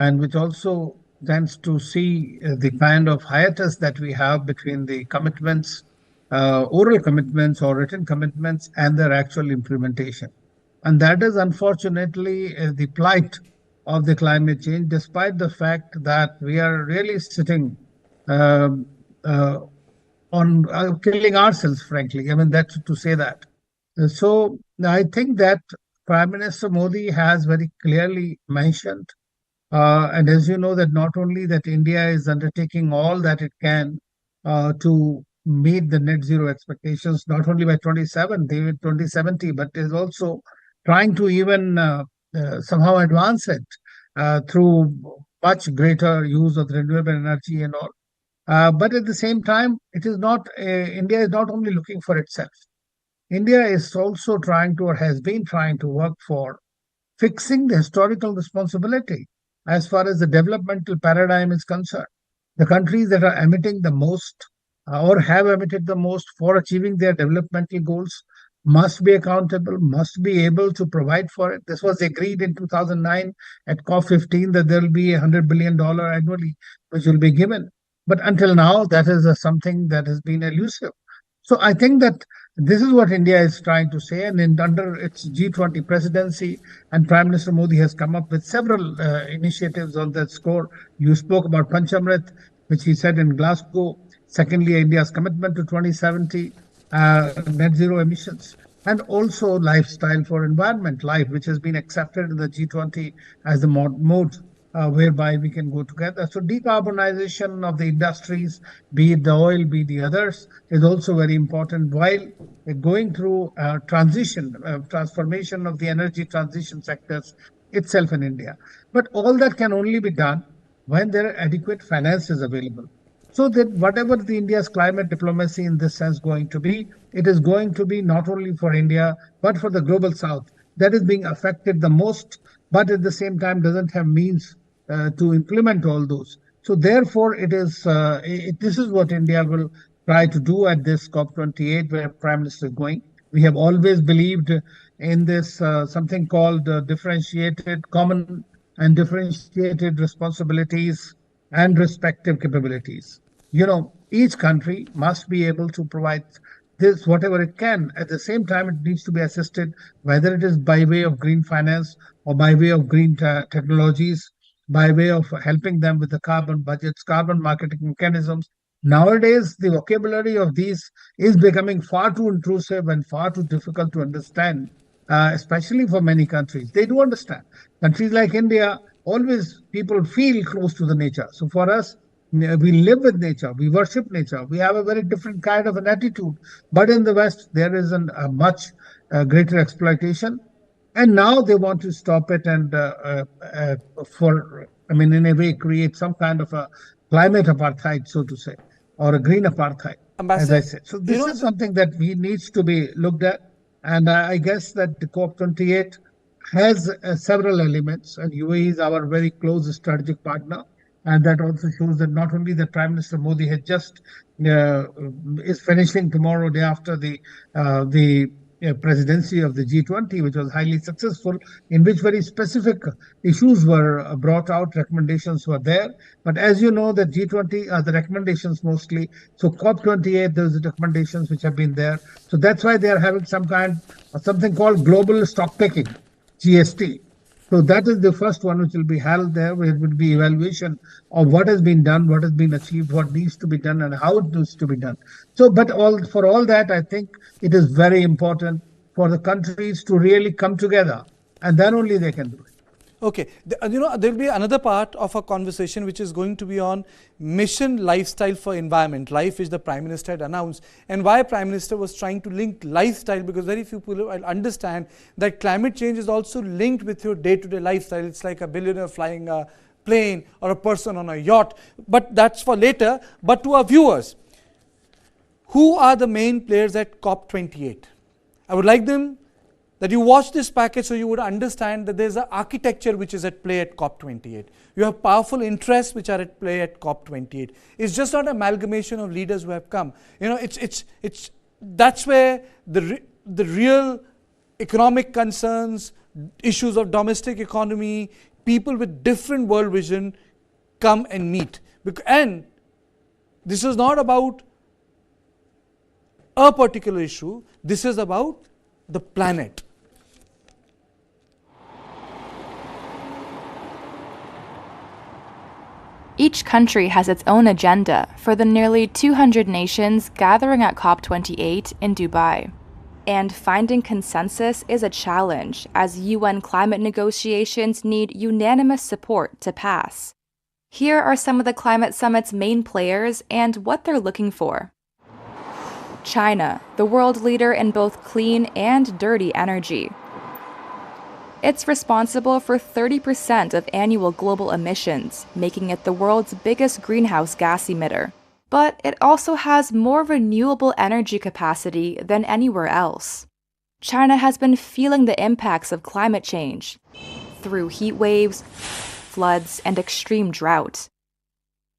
and which also tends to see the kind of hiatus that we have between the commitments, oral commitments or written commitments, and their actual implementation. And that is unfortunately the plight of the climate change, despite the fact that we are really sitting um, uh, on killing ourselves, frankly. I mean, that's to say that. So I think that Prime Minister Modi has very clearly mentioned, and as you know, that not only that India is undertaking all that it can to meet the net zero expectations, not only by 2070, but is also trying to even somehow advance it through much greater use of renewable energy and all. But at the same time, it is not India is not only looking for itself. India is also trying to, or has been trying to work for fixing the historical responsibility as far as the developmental paradigm is concerned. The countries that are emitting the most or have emitted the most for achieving their developmental goals must be accountable, must be able to provide for it. This was agreed in 2009 at COP15 that there will be $100 billion annually, which will be given. But until now, that is something that has been elusive. So I think that this is what India is trying to say, and under its G20 presidency, and Prime Minister Modi has come up with several initiatives on that score. You spoke about Panchamrit, which he said in Glasgow. Secondly, India's commitment to 2070 net zero emissions, and also lifestyle for environment, life, which has been accepted in the G20 as the mode whereby we can go together. So decarbonization of the industries, be it the oil, be it the others, is also very important while going through transformation of the energy transition sectors itself in India. But all that can only be done when there are adequate finances available. So that whatever the India's climate diplomacy in this sense going to be, it is going to be not only for India, but for the global South that is being affected the most, but at the same time doesn't have means to implement all those. So therefore, this is what India will try to do at this COP28, where Prime Minister is going. We have always believed in this something called differentiated, common and differentiated responsibilities and respective capabilities. Each country must be able to provide this whatever it can. At the same time, it needs to be assisted, whether it is by way of green finance or by way of green technologies, by way of helping them with the carbon budgets, carbon marketing mechanisms. Nowadays, the vocabulary of these is becoming far too intrusive and far too difficult to understand, especially for many countries. They do understand. Countries like India, always people feel close to the nature. So for us, we live with nature, we worship nature, we have a very different kind of an attitude. But in the West, there is a much greater exploitation, and now they want to stop it and in a way create some kind of a climate apartheid, so to say, or a green apartheid, as I Ambassador, said. So this is something that we needs to be looked at, and I guess that the COP28 has several elements, and UAE is our very close strategic partner. And that also shows that not only the Prime Minister Modi had just uh, is finishing tomorrow, day after the presidency of the G20, which was highly successful, in which very specific issues were brought out, recommendations were there. But as you know, the G20 are the recommendations mostly. So COP28, there's the recommendations which have been there. So that's why they are having something called global stock picking, GST. So that is the first one which will be held there, where it will be evaluation of what has been done, what has been achieved, what needs to be done, and how it needs to be done. So, but for all that, I think it is very important for the countries to really come together, and then only they can do it. Okay, there'll be another part of our conversation which is going to be on mission lifestyle for environment, life which the Prime Minister had announced, and why Prime Minister was trying to link lifestyle, because very few people understand that climate change is also linked with your day-to-day lifestyle. It's like a billionaire flying a plane or a person on a yacht, but that's for later. But to our viewers, who are the main players at COP28? I would like them that you watch this package so you would understand that there's an architecture which is at play at COP28. You have powerful interests which are at play at COP28. It's just not an amalgamation of leaders who have come. That's where the real economic concerns, issues of domestic economy, people with different world vision come and meet. And this is not about a particular issue, this is about the planet. Each country has its own agenda for the nearly 200 nations gathering at COP28 in Dubai. And finding consensus is a challenge, as UN climate negotiations need unanimous support to pass. Here are some of the climate summit's main players and what they're looking for. China, the world leader in both clean and dirty energy. It's responsible for 30% of annual global emissions, making it the world's biggest greenhouse gas emitter. But it also has more renewable energy capacity than anywhere else. China has been feeling the impacts of climate change through heat waves, floods, and extreme drought.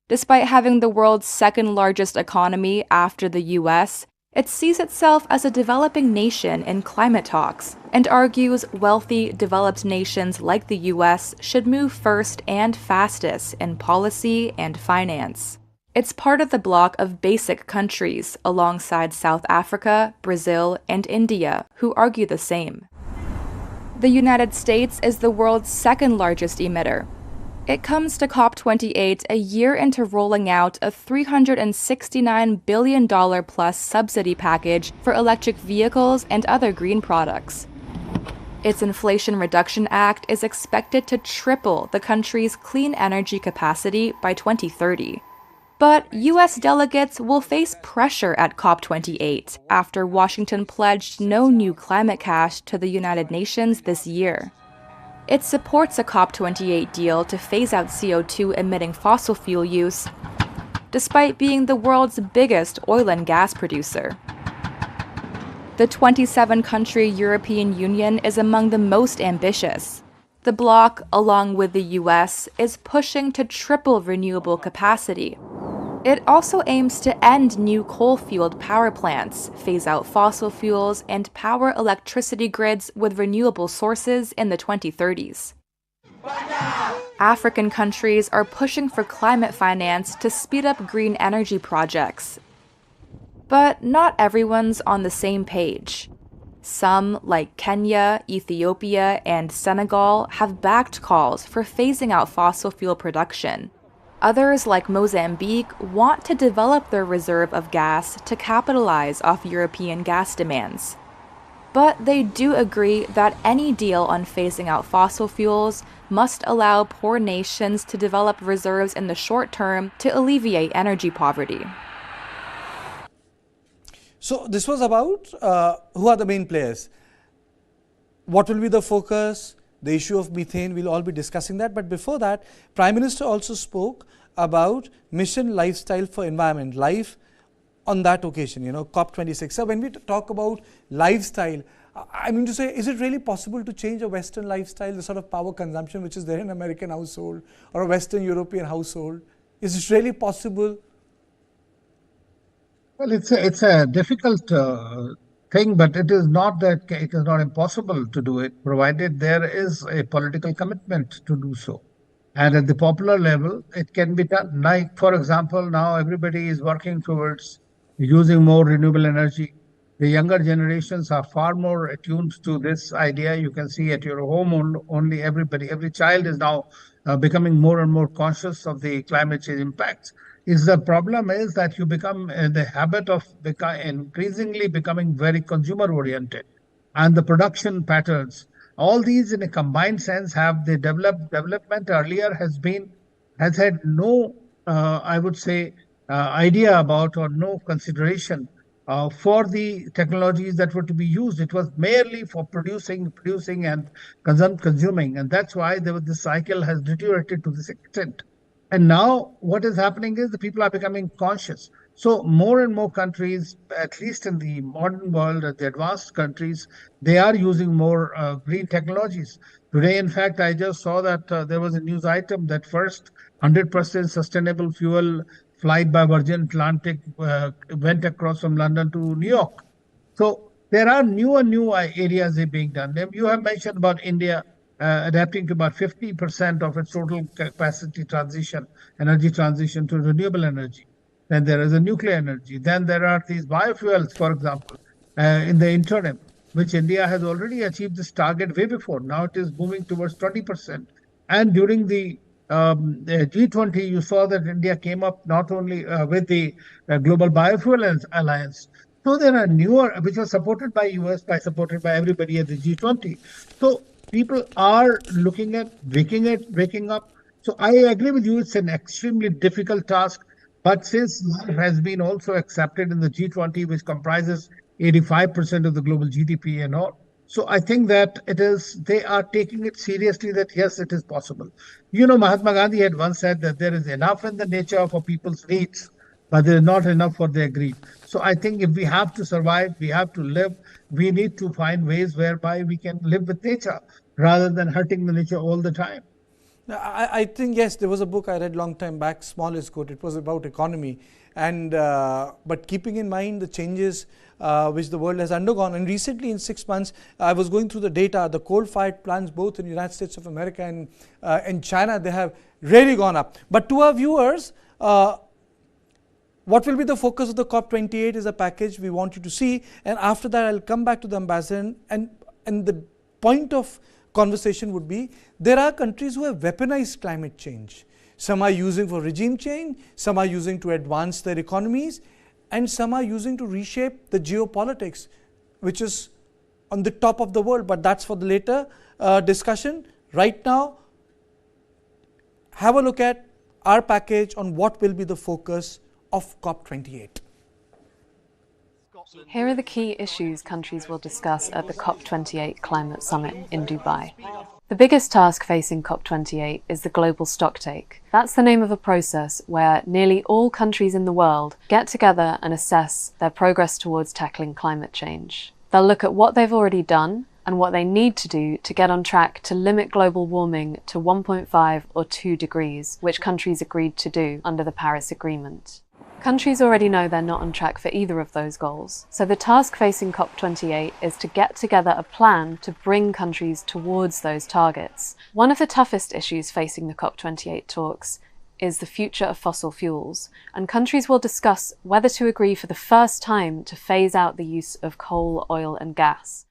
Despite having the world's second largest economy after the US, it sees itself as a developing nation in climate talks and argues wealthy, developed nations like the US should move first and fastest in policy and finance. It's part of the bloc of basic countries alongside South Africa, Brazil, and India, who argue the same. The United States is the world's second largest emitter. It comes to COP28 a year into rolling out a $369 billion plus subsidy package for electric vehicles and other green products. Its Inflation Reduction Act is expected to triple the country's clean energy capacity by 2030. But U.S. delegates will face pressure at COP28 after Washington pledged no new climate cash to the United Nations this year. It supports a COP28 deal to phase out CO2-emitting fossil fuel use, despite being the world's biggest oil and gas producer. The 27-country European Union is among the most ambitious. The bloc, along with the US, is pushing to triple renewable capacity. It also aims to end new coal-fueled power plants, phase out fossil fuels, and power electricity grids with renewable sources in the 2030s. African countries are pushing for climate finance to speed up green energy projects. But not everyone's on the same page. Some, like Kenya, Ethiopia, and Senegal, have backed calls for phasing out fossil fuel production. Others, like Mozambique, want to develop their reserve of gas to capitalize off European gas demands. But they do agree that any deal on phasing out fossil fuels must allow poor nations to develop reserves in the short term to alleviate energy poverty. So this was about who are the main players. What will be the focus? The issue of methane, we'll all be discussing that. But before that, Prime Minister also spoke about mission lifestyle for environment, life on that occasion, COP26. So when we talk about lifestyle, I mean to say, is it really possible to change a Western lifestyle, the sort of power consumption which is there in an American household or a Western European household? Is it really possible? Well, it's a difficult thing, but it is not impossible to do it, provided there is a political commitment to do so. And at the popular level, it can be done. Like, for example, now everybody is working towards using more renewable energy. The younger generations are far more attuned to this idea. You can see at your home, every child is now becoming more and more conscious of the climate change impacts. The problem is that you become the habit of increasingly becoming very consumer oriented, and the production patterns, all these in a combined sense have the development earlier has had no I would say idea about or no consideration for the technologies that were to be used. It was merely for producing and consuming, and that's why this cycle has deteriorated to this extent. And now what is happening is the people are becoming conscious. So more and more countries, at least in the modern world, the advanced countries, they are using more green technologies. Today, in fact, I just saw that there was a news item that first 100% sustainable fuel flight by Virgin Atlantic went across from London to New York. So there are new areas being done. You have mentioned about India. adapting to about 50% of its total capacity transition, energy transition to renewable energy. Then there is a nuclear energy. Then there are these biofuels, for example, in the interim, which India has already achieved this target way before. Now it is moving towards 20%. And during the G20, you saw that India came up not only with the Global Biofuel Alliance. So there are newer, which was supported by US, supported by everybody at the G20. So people are looking at waking up. So I agree with you, it's an extremely difficult task. But since life has been also accepted in the G20, which comprises 85% of the global GDP and all, so I think that they are taking it seriously that yes, it is possible. You know, Mahatma Gandhi had once said that there is enough in the nature for people's needs, but there is not enough for their greed. So I think if we have to survive, we have to live, we need to find ways whereby we can live with nature rather than hurting the nature all the time. I think, yes, there was a book I read long time back, Small is Good. It was about economy. And but keeping in mind the changes which the world has undergone. And recently in 6 months, I was going through the data, the coal-fired plants both in the United States of America and China, they have really gone up. But to our viewers, what will be the focus of the COP28 is a package we want you to see. And after that, I'll come back to the ambassador. And the point of conversation would be, there are countries who have weaponized climate change. Some are using for regime change, some are using to advance their economies, and some are using to reshape the geopolitics, which is on the top of the world. But that's for the later discussion. Right now, have a look at our package on what will be the focus of COP28. Here are the key issues countries will discuss at the COP28 Climate Summit in Dubai. The biggest task facing COP28 is the global stocktake. That's the name of a process where nearly all countries in the world get together and assess their progress towards tackling climate change. They'll look at what they've already done and what they need to do to get on track to limit global warming to 1.5 or 2 degrees, which countries agreed to do under the Paris Agreement. Countries already know they're not on track for either of those goals, so the task facing COP28 is to get together a plan to bring countries towards those targets. One of the toughest issues facing the COP28 talks is the future of fossil fuels, and countries will discuss whether to agree for the first time to phase out the use of coal, oil and gas.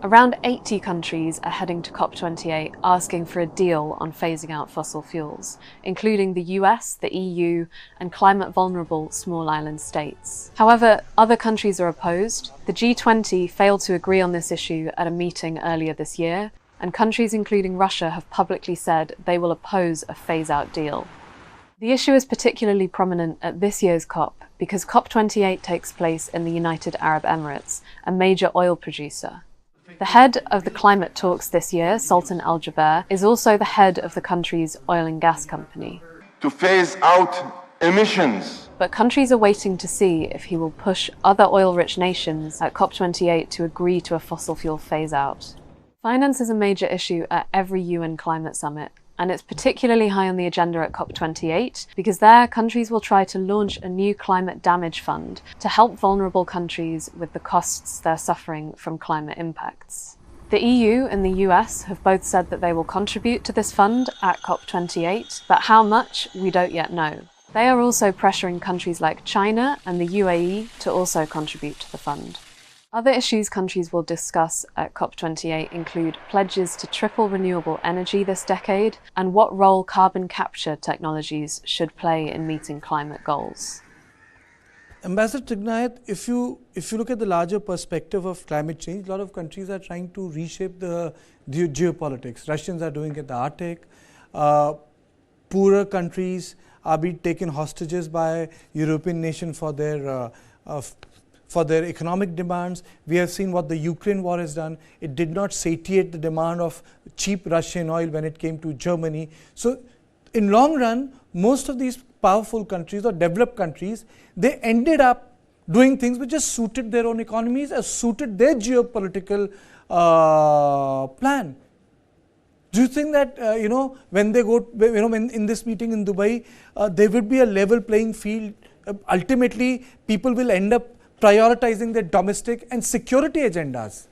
Around 80 countries are heading to COP28 asking for a deal on phasing out fossil fuels, including the US, the EU, and climate-vulnerable small island states. However, other countries are opposed. The G20 failed to agree on this issue at a meeting earlier this year, and countries including Russia have publicly said they will oppose a phase-out deal. The issue is particularly prominent at this year's COP because COP28 takes place in the United Arab Emirates, a major oil producer. The head of the climate talks this year, Sultan Al Jaber, is also the head of the country's oil and gas company. To phase out emissions. But countries are waiting to see if he will push other oil-rich nations at COP28 to agree to a fossil fuel phase-out. Finance is a major issue at every UN climate summit, and it's particularly high on the agenda at COP28 because there countries will try to launch a new climate damage fund to help vulnerable countries with the costs they're suffering from climate impacts. The EU and the US have both said that they will contribute to this fund at COP28, but how much, we don't yet know. They are also pressuring countries like China and the UAE to also contribute to the fund. Other issues countries will discuss at COP28 include pledges to triple renewable energy this decade and what role carbon capture technologies should play in meeting climate goals. Ambassador Tignaiyat, if you look at the larger perspective of climate change, a lot of countries are trying to reshape the geopolitics. Russians are doing it in the Arctic. Poorer countries are being taken hostages by European nations for their economic demands. We have seen what the Ukraine war has done. It did not satiate the demand of cheap Russian oil when it came to Germany. So in long run, most of these powerful countries or developed countries, they ended up doing things which just suited their own economies or suited their geopolitical plan. Do you think that, when they go, when in this meeting in Dubai, there would be a level playing field? Ultimately, people will end up prioritizing their domestic and security agendas.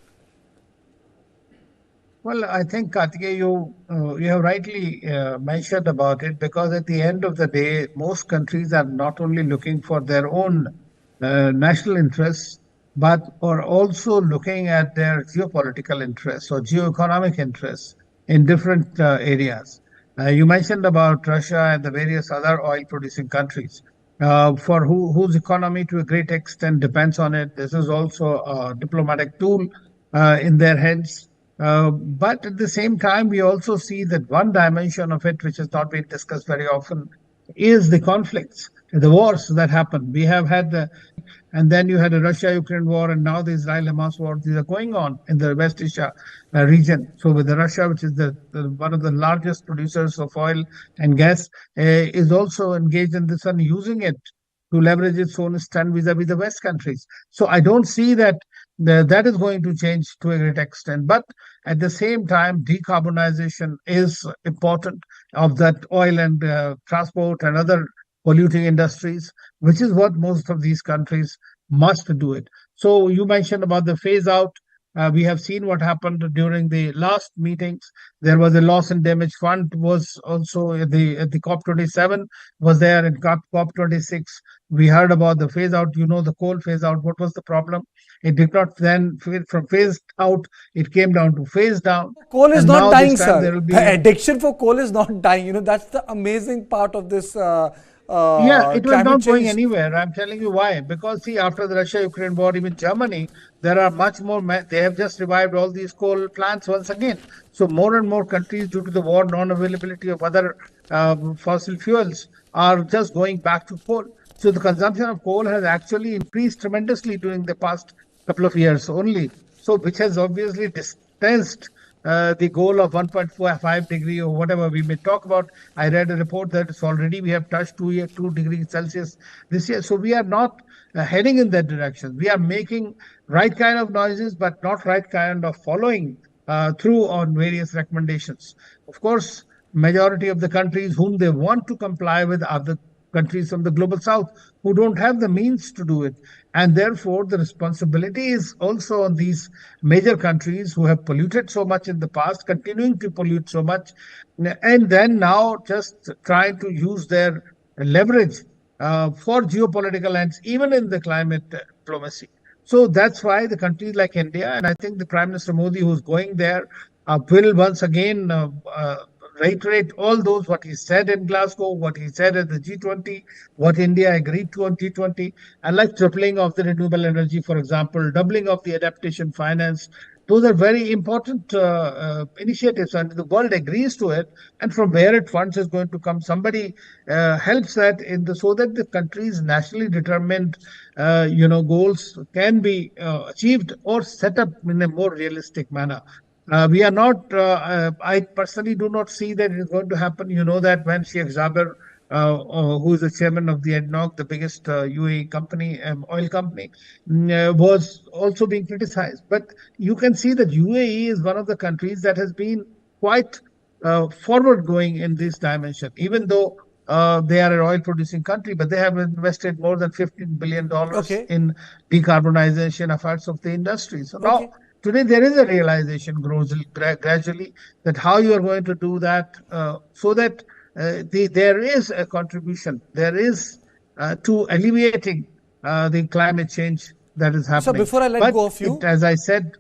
Well, I think, Kartikeya, you have rightly mentioned about it, because at the end of the day, most countries are not only looking for their own national interests, but are also looking at their geopolitical interests or geoeconomic interests in different areas. You mentioned about Russia and the various other oil-producing countries, for whose economy to a great extent depends on it. This is also a diplomatic tool in their hands. But at the same time, we also see that one dimension of it, which has not been discussed very often, is the conflicts, the wars that happen. We have had and then you had a Russia-Ukraine war, and now the Israel-Hamas war. These are going on in the West Asia region. So with the Russia, which is one of the largest producers of oil and gas, is also engaged in this and using it to leverage its own stand vis-a-vis the West countries. So I don't see that that is going to change to a great extent. But at the same time, decarbonization is important of that oil and transport and other polluting industries, which is what most of these countries must do it. So you mentioned about the phase out. We have seen what happened during the last meetings. There was a loss and damage fund was also at the COP27 was there in COP26. We heard about the phase out. The coal phase out. What was the problem? It did not then from phased out. It came down to phase down. Coal is And not now this dying, time sir. there will be The addiction for coal is not dying. That's the amazing part of this Yeah, it was climate not going change. anywhere. I'm telling you why. Because see, after the Russia-Ukraine war, even Germany, there are much more. They have just revived all these coal plants once again. So more and more countries, due to the war, non-availability of other fossil fuels, are just going back to coal. So the consumption of coal has actually increased tremendously during the past couple of years only. So which has obviously distanced the goal of 1.45 degree or whatever we may talk about. I read a report that it's already we have touched 2 degrees Celsius this year. So we are not heading in that direction. We are making right kind of noises, but not right kind of following through on various recommendations. Of course, majority of the countries whom they want to comply with are the countries from the global south who don't have the means to do it. And therefore, the responsibility is also on these major countries who have polluted so much in the past, continuing to pollute so much, and then now just trying to use their leverage for geopolitical ends, even in the climate diplomacy. So that's why the countries like India, and I think the Prime Minister Modi, who's going there, will once again reiterate all those what he said in Glasgow, what he said at the G20, what India agreed to on G20, and like tripling of the renewable energy, for example, doubling of the adaptation finance. Those are very important initiatives, and the world agrees to it. And from where it funds is going to come, somebody helps that so that the country's nationally determined, goals can be achieved or set up in a more realistic manner. We are not, I personally do not see that it is going to happen. You know that when Sheikh Zabir, who is the chairman of the ADNOC, the biggest UAE company, oil company, was also being criticized. But you can see that UAE is one of the countries that has been quite forward going in this dimension, even though they are an oil producing country, but they have invested more than $15 billion Okay. in decarbonization efforts of the industry. So now, Okay. today, there is a realization gradually that how you are going to do that so that there is a contribution, there is to alleviating the climate change that is So happening. before I let But go of you, as I said,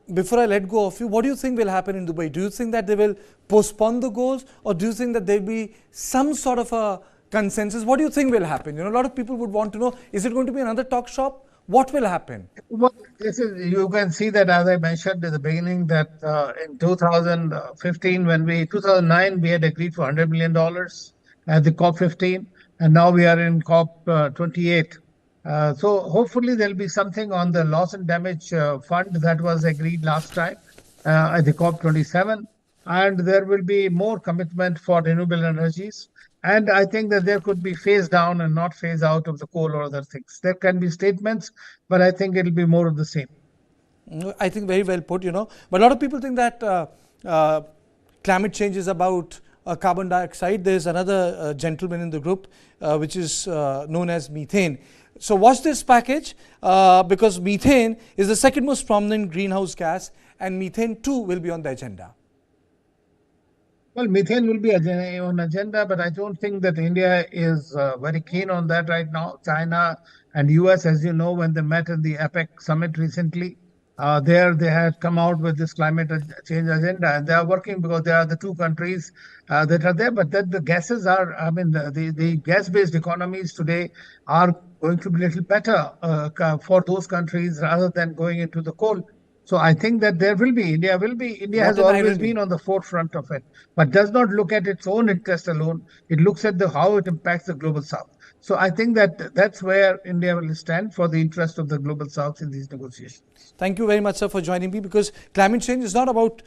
what do you think will happen in Dubai? Do you think that they will postpone the goals, or do you think that there will be some sort of a consensus? What do you think will happen? A lot of people would want to know, is it going to be another talk shop? What will happen? well, you can see that, as I mentioned at the beginning, that in 2015, 2009, we had agreed for $100 million at the COP15, and now we are in COP28. So hopefully there'll be something on the loss and damage fund that was agreed last time at the COP27, and there will be more commitment for renewable energies. And I think that there could be phase down and not phase out of the coal or other things. There can be statements, but I think it'll be more of the same. I think very well put, But a lot of people think that climate change is about carbon dioxide. There's another gentleman in the group, which is known as methane. So watch this package because methane is the second most prominent greenhouse gas, and methane too will be on the agenda. Well, methane will be on agenda, but I don't think that India is very keen on that right now. China and US, as you know, when they met in the APEC summit recently, there they had come out with this climate change agenda, and they are working because they are the two countries that are there. But that the gases are, I mean, the gas-based economies today are going to be a little better for those countries rather than going into the coal. So I think that India has always been on the forefront of it, but does not look at its own interest alone. It looks at how it impacts the global south. So I think that that's where India will stand for the interest of the global south in these negotiations. Thank you very much, sir, for joining me, because climate change is not about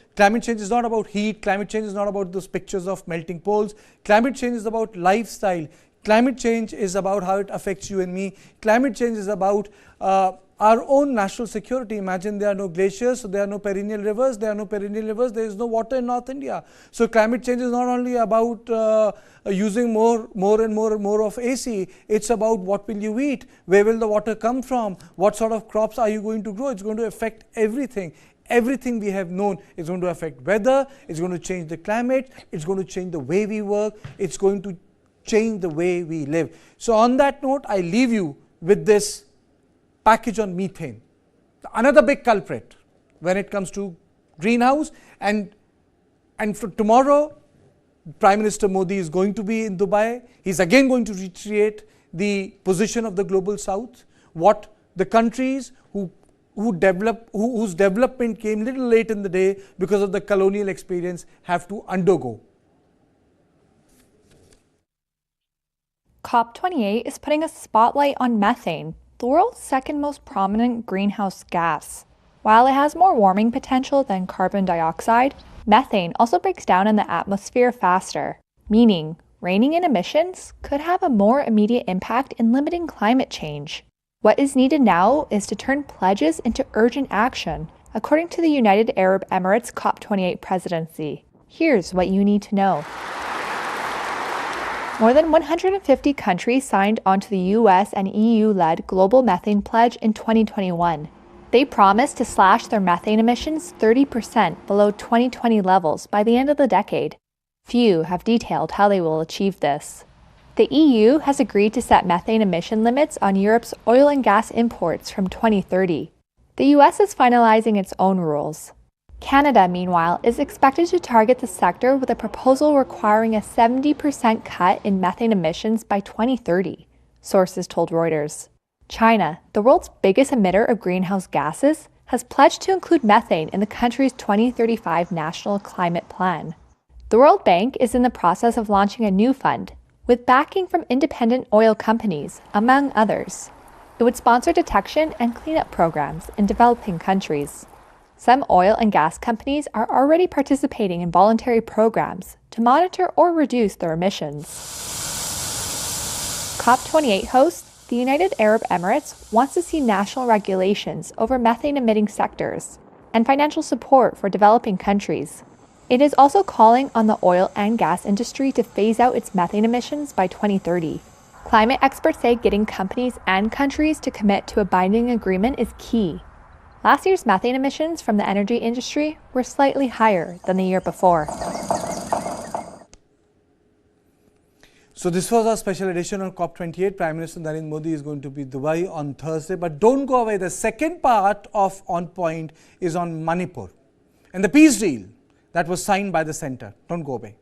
heat. Climate change is not about those pictures of melting poles. Climate change is about lifestyle. Climate change is about how it affects you and me. Climate change is about our own national security. Imagine there are no glaciers, so there are no perennial rivers. There is no water in North India. So climate change is not only about using more and more of AC. It's about what will you eat, where will the water come from, what sort of crops are you going to grow. It's going to affect everything. Everything we have known is going to affect weather. It's going to change the climate. It's going to change the way we work. It's going to change the way we live. So on that note, I leave you with this package on methane, another big culprit when it comes to greenhouse. And for tomorrow, Prime Minister Modi is going to be in Dubai. He's again going to reiterate the position of the global south, what the countries whose development came little late in the day because of the colonial experience have to undergo. COP28 is putting a spotlight on methane, the world's second most prominent greenhouse gas. While it has more warming potential than carbon dioxide, methane also breaks down in the atmosphere faster, meaning reining in emissions could have a more immediate impact in limiting climate change. What is needed now is to turn pledges into urgent action, according to the United Arab Emirates COP28 presidency. Here's what you need to know. More than 150 countries signed onto the US and EU-led Global Methane Pledge in 2021. They promised to slash their methane emissions 30% below 2020 levels by the end of the decade. Few have detailed how they will achieve this. The EU has agreed to set methane emission limits on Europe's oil and gas imports from 2030. The US is finalizing its own rules. Canada, meanwhile, is expected to target the sector with a proposal requiring a 70% cut in methane emissions by 2030, sources told Reuters. China, the world's biggest emitter of greenhouse gases, has pledged to include methane in the country's 2035 National Climate Plan. The World Bank is in the process of launching a new fund, with backing from independent oil companies, among others. It would sponsor detection and cleanup programs in developing countries. Some oil and gas companies are already participating in voluntary programs to monitor or reduce their emissions. COP28 host, the United Arab Emirates, wants to see national regulations over methane-emitting sectors and financial support for developing countries. It is also calling on the oil and gas industry to phase out its methane emissions by 2030. Climate experts say getting companies and countries to commit to a binding agreement is key. Last year's methane emissions from the energy industry were slightly higher than the year before. So this was our special edition on COP28. Prime Minister Narendra Modi is going to be in Dubai on Thursday. But don't go away. The second part of On Point is on Manipur and the peace deal that was signed by the centre. Don't go away.